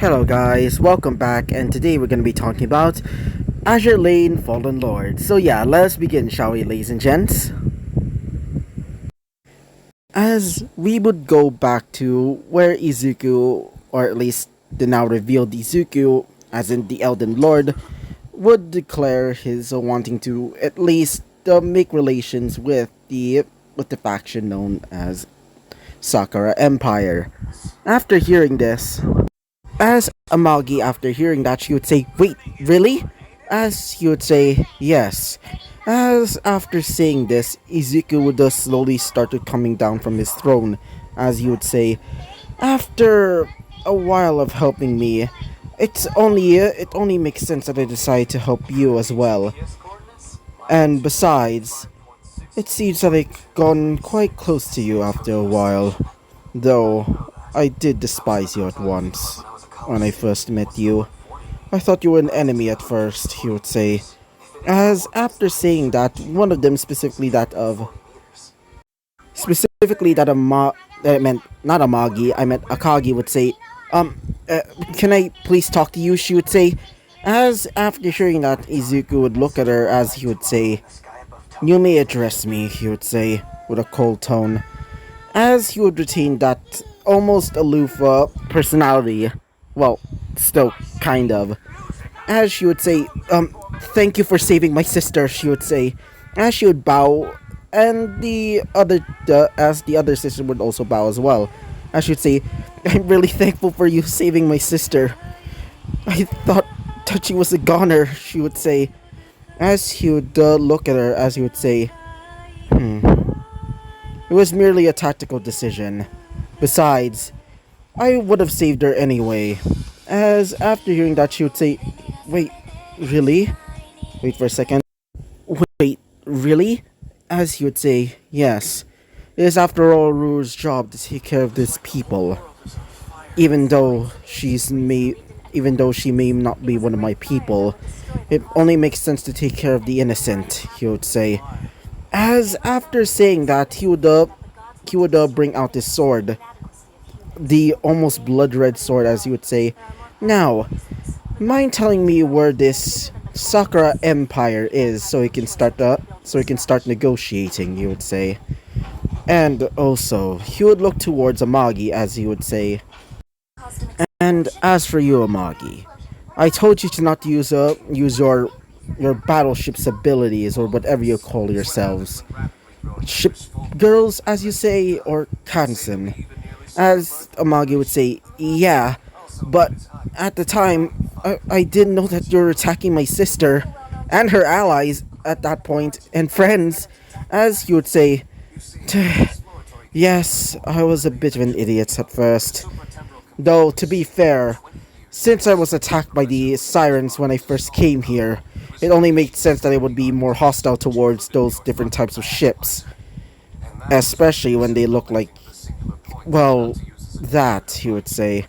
Hello guys, welcome back, and today we're going to be talking about Azure Lane Fallen Lord. So yeah, let's begin, shall we, ladies and gents? As we would go back to where Izuku, or at least the now revealed Izuku, as in the Elden Lord, would declare his wanting to at least make relations with the faction known as Sakura Empire. After hearing this, as Amagi, after hearing that, she would say, "Wait, really?" As he would say, "Yes." As after saying this, Izuku would slowly started coming down from his throne, as he would say, "After a while of helping me, it only makes sense that I decide to help you as well. And besides, it seems that I've gone quite close to you after a while, though I did despise you at once when I first met you. I thought you were an enemy at first," he would say. As after saying that, one of them, specifically that I meant not Amagi, I meant Akagi, would say, um, can I please talk to you?" she would say. As after hearing that, Izuku would look at her as he would say, "You may address me," he would say, with a cold tone. As he would retain that almost aloof personality, well, still kind of. As she would say, "Thank you for saving my sister," she would say. As she would bow, and as the other sister would also bow as well. As she would say, "I'm really thankful for you saving my sister. I thought that she was a goner," she would say. As he would look at her, as he would say, "It was merely a tactical decision. Besides, I would have saved her anyway." As after hearing that, she would say, "Wait, really? Wait for a second. Wait, really?" As he would say, "Yes. It is after all Ruru's job to take care of these people. Even though even though she may not be one of my people, it only makes sense to take care of the innocent," he would say. As after saying that, he would bring out his sword, the almost blood red sword, as he would say. "Now, mind telling me where this Sakura Empire is, so he can start negotiating," he would say. And also, he would look towards Amagi, as he would say, "And as for you, Amagi, I told you to not use your battleship's abilities, or whatever you call yourselves. Ship girls, as you say, or Kansen." As Amagi would say, "Yeah, but at the time, I didn't know that you were attacking my sister and her allies at that point, and friends." As he would say, "Yes, I was a bit of an idiot at first. Though, to be fair, since I was attacked by the sirens when I first came here, it only made sense that I would be more hostile towards those different types of ships. Especially when they look like, well, that," he would say.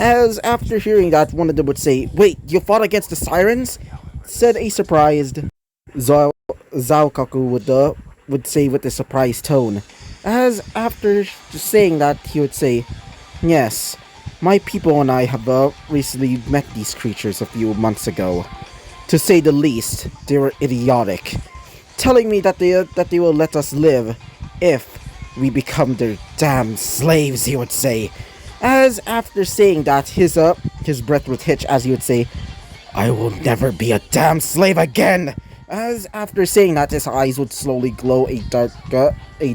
As after hearing that, one of them would say, "Wait, you fought against the sirens?" said a surprised Zaokaku would say with a surprised tone. As after saying that, he would say, "Yes, my people and I have recently met these creatures a few months ago. To say the least, they were idiotic, telling me that they will let us live if we become their damn slaves," he would say. As after saying that, his breath would hitch, as he would say, "I will never be a damn slave again." As after saying that, his eyes would slowly glow a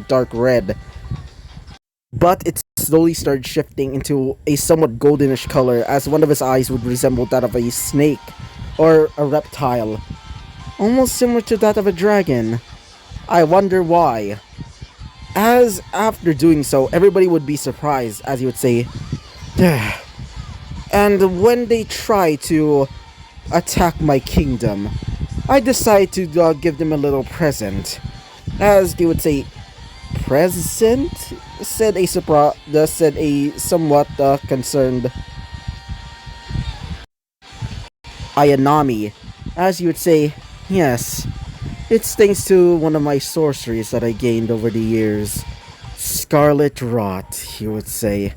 dark red, but it slowly started shifting into a somewhat goldenish color, as one of his eyes would resemble that of a snake or a reptile, almost similar to that of a dragon. I wonder why. As after doing so, everybody would be surprised, as he would say, "And when they try to attack my kingdom, I decide to give them a little present." As they would say, "Present?" said a somewhat concerned Ayanami. As he would say, "Yes, it's thanks to one of my sorceries that I gained over the years. Scarlet Rot," he would say.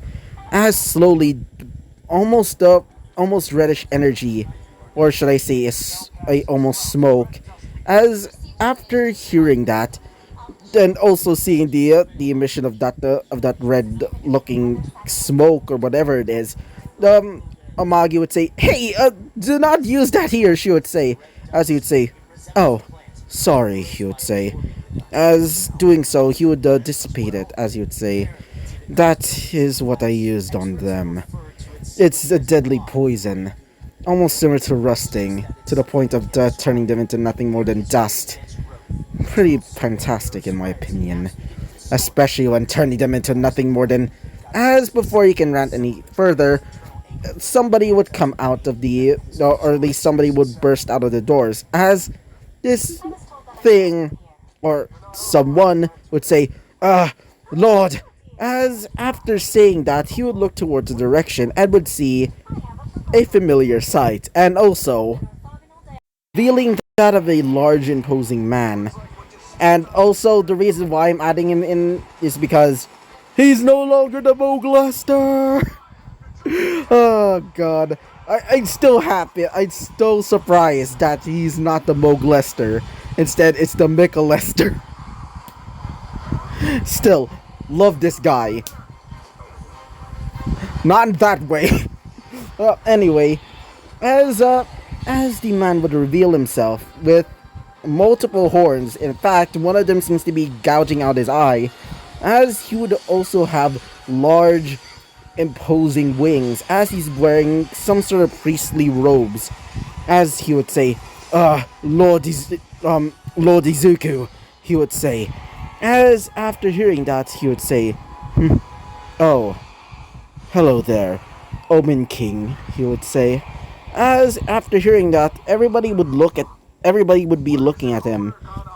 As slowly, almost almost reddish energy, or should I say, a almost smoke. As after hearing that, and also seeing the emission of that red looking smoke or whatever it is, Amagi would say, "Hey, do not use that here." She would say, as he would say, "Oh, sorry." He would say, as doing so, he would dissipate it. As he would say, "That is what I used on them. It's a deadly poison, almost similar to rusting, to the point of turning them into nothing more than dust. Pretty fantastic in my opinion, especially when turning them into nothing more than..." As before he can rant any further, somebody would come out of the, or at least somebody would burst out of the doors, as this thing, or someone would say, Lord. As after saying that, he would look towards the direction and would see a familiar sight, and also revealing that of a large imposing man. And also, the reason why I'm adding him in is because he's no longer the Moglaster. Oh god. I'm still happy. I'm still surprised that he's not the Moglester. Instead, it's the Michalester. Still, love this guy. Not in that way. Anyway, as the man would reveal himself with multiple horns, in fact, one of them seems to be gouging out his eye, as he would also have large, imposing wings, as he's wearing some sort of priestly robes, as he would say, Lord Izuku, he would say, as after hearing that, he would say, oh, hello there, Omen King, he would say, as after hearing that, everybody would be looking at him,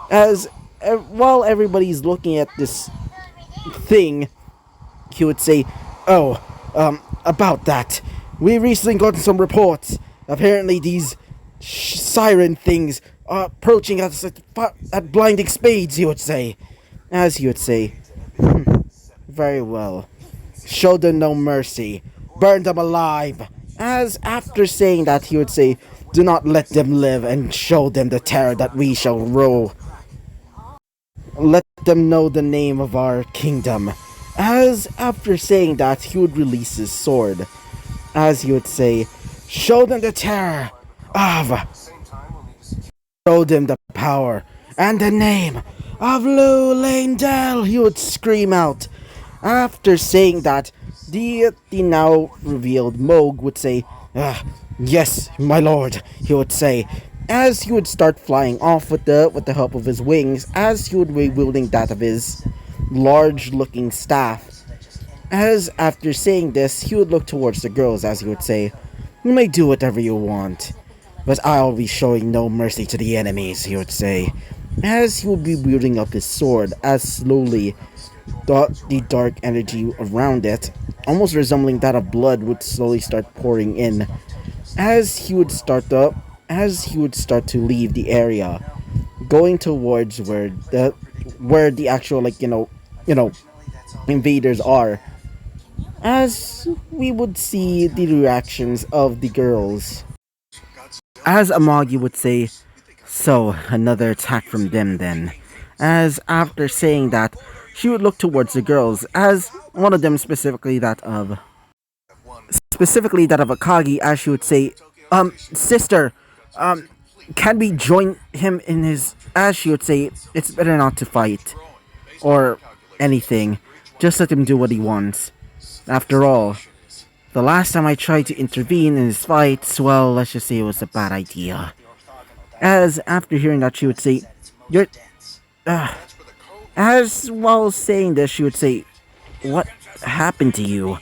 as while everybody's looking at this thing, he would say, oh, about that, we recently gotten some reports. Apparently these siren things are approaching us at blinding speeds, he would say. As he would say, very well. Show them no mercy. Burn them alive. As after saying that, he would say, do not let them live and show them the terror that we shall rule. Let them know the name of our kingdom. As after saying that, he would release his sword. As he would say, show them the terror of... Show them the power and the name of Lu Langdell, he would scream out. After saying that, the now revealed Moog would say, yes, my lord, he would say, as he would start flying off with the help of his wings, as he would be wielding that of his large-looking staff. As after saying this, he would look towards the girls, as he would say, you may do whatever you want, but I'll be showing no mercy to the enemies, he would say, as he would be wielding up his sword, as slowly the dark energy around it, almost resembling that of blood, would slowly start pouring in, as he would start to leave the area, going towards where the actual, like, invaders are, as we would see the reactions of the girls. As Amagi would say, so, another attack from them then. As after saying that, she would look towards the girls, as one of them specifically that of Akagi, as she would say, sister, can we join him in his... As she would say, it's better not to fight, or anything, just let him do what he wants. After all, the last time I tried to intervene in his fights, well, let's just say it was a bad idea. As after hearing that, she would say, you're... as while saying this, she would say, what happened to you?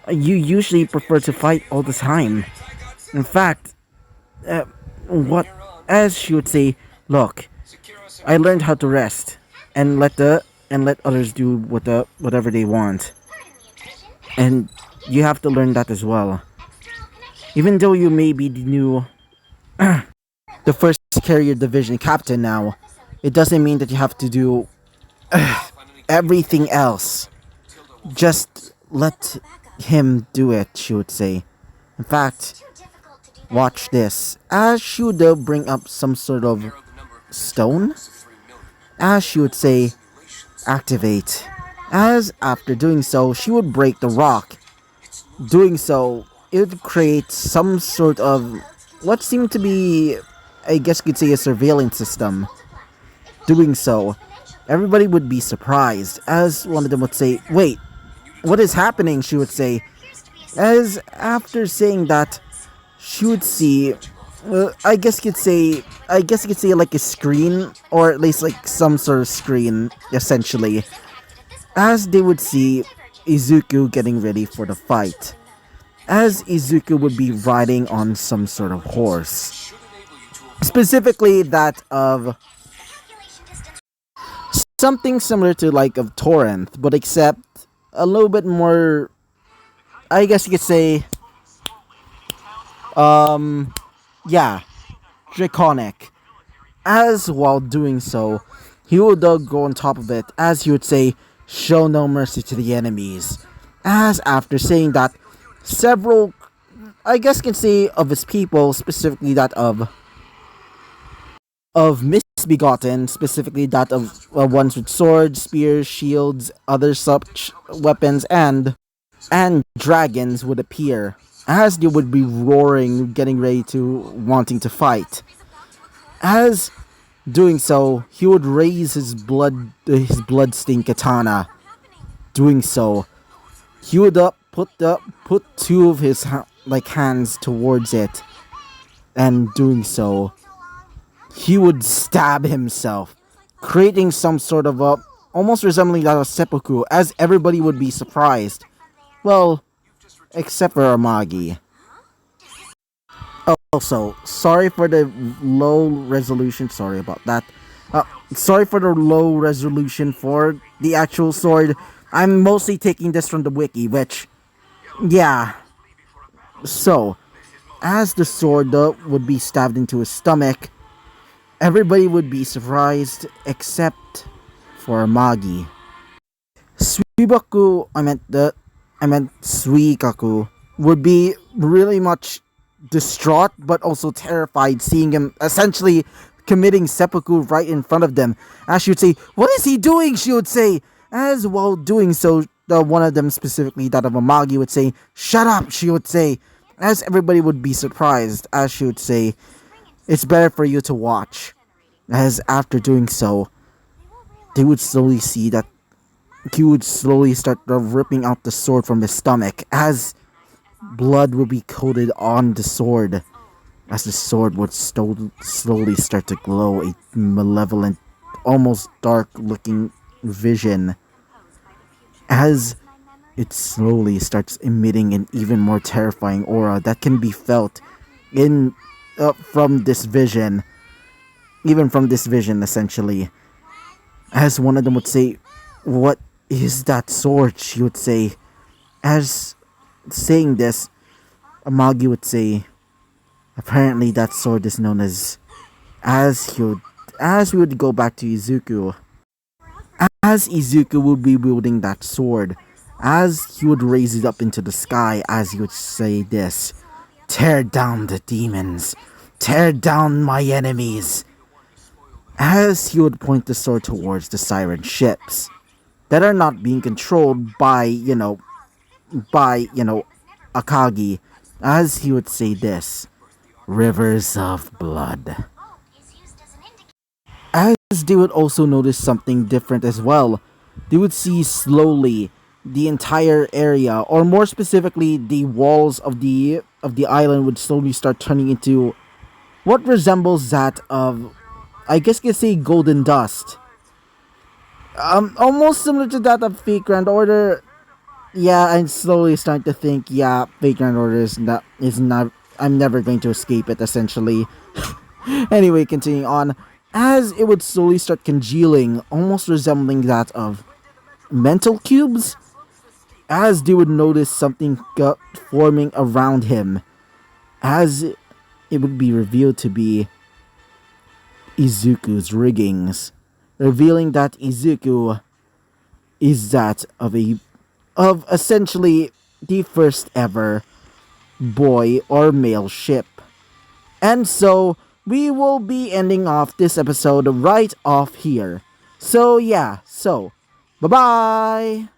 You usually prefer to fight all the time. In fact, what... As she would say, look, I learned how to rest, and let others do whatever they want. And you have to learn that as well. Even though you may be the new... the first carrier division captain now, it doesn't mean that you have to do everything else. Just let him do it, she would say. In fact, watch this. As she would bring up some sort of stone, as she would say, activate. As after doing so, she would break the rock. Doing so, it would create some sort of what seemed to be, I guess you could say, a surveillance system. Doing so, everybody would be surprised, as one of them would say, wait, what is happening? She would say, as after saying that, she would see, I guess you could say like a screen, or at least like some sort of screen, essentially, as they would see Izuku getting ready for the fight, as Izuku would be riding on some sort of horse, specifically that of something similar to like of Torrent, but except a little bit more, I guess you could say, yeah, draconic. As while doing so, he would go on top of it, as he would say, show no mercy to the enemies. As after saying that, several, I guess you can say, of his people, specifically that of misbegotten, specifically that of ones with swords, spears, shields, other such weapons, and dragons would appear, as they would be roaring, getting ready to wanting to fight. As doing so, he would raise his bloodstained katana. Doing so, he would put two of his hands towards it, and doing so, he would stab himself, creating some sort of a almost resembling that of seppuku, as everybody would be surprised. Well, except for Amagi. Also, sorry for the low resolution. Sorry about that. Sorry for the low resolution for the actual sword. I'm mostly taking this from the wiki, which, yeah. So, as the sword would be stabbed into his stomach, everybody would be surprised except for Amagi. I meant Suikaku would be really much distraught but also terrified seeing him essentially committing seppuku right in front of them. As she would say, what is he doing? She would say, as while doing so, one of them specifically, that of Amagi, would say, shut up, she would say, as everybody would be surprised, as she would say, it's better for you to watch. As after doing so, they would slowly see that he would slowly start ripping out the sword from his stomach, as blood would be coated on the sword, as the sword would slowly start to glow a malevolent, almost dark-looking vision, as it slowly starts emitting an even more terrifying aura that can be felt in from this vision, even from this vision, essentially. As one of them would say, what is that sword? She would say, as saying this, Amagi would say, apparently that sword is known as we would go back to Izuku, as Izuku would be wielding that sword, as he would raise it up into the sky, as he would say this, tear down the demons, tear down my enemies, as he would point the sword towards the siren ships that are not being controlled by Akagi, as he would say this, rivers of blood. As they would also notice something different as well, they would see slowly the entire area, or more specifically, the walls of the island would slowly start turning into what resembles that of, I guess you could say, golden dust. Almost similar to that of Fate Grand Order. Yeah, I'm slowly starting to think, yeah, Fate Grand Order is not, I'm never going to escape it, essentially. Anyway, continuing on, as it would slowly start congealing, almost resembling that of mental cubes, as they would notice something forming around him, as it would be revealed to be Izuku's riggings, revealing that Izuku is that of essentially the first ever boy or male ship. And so, we will be ending off this episode right off here. So, yeah, bye bye!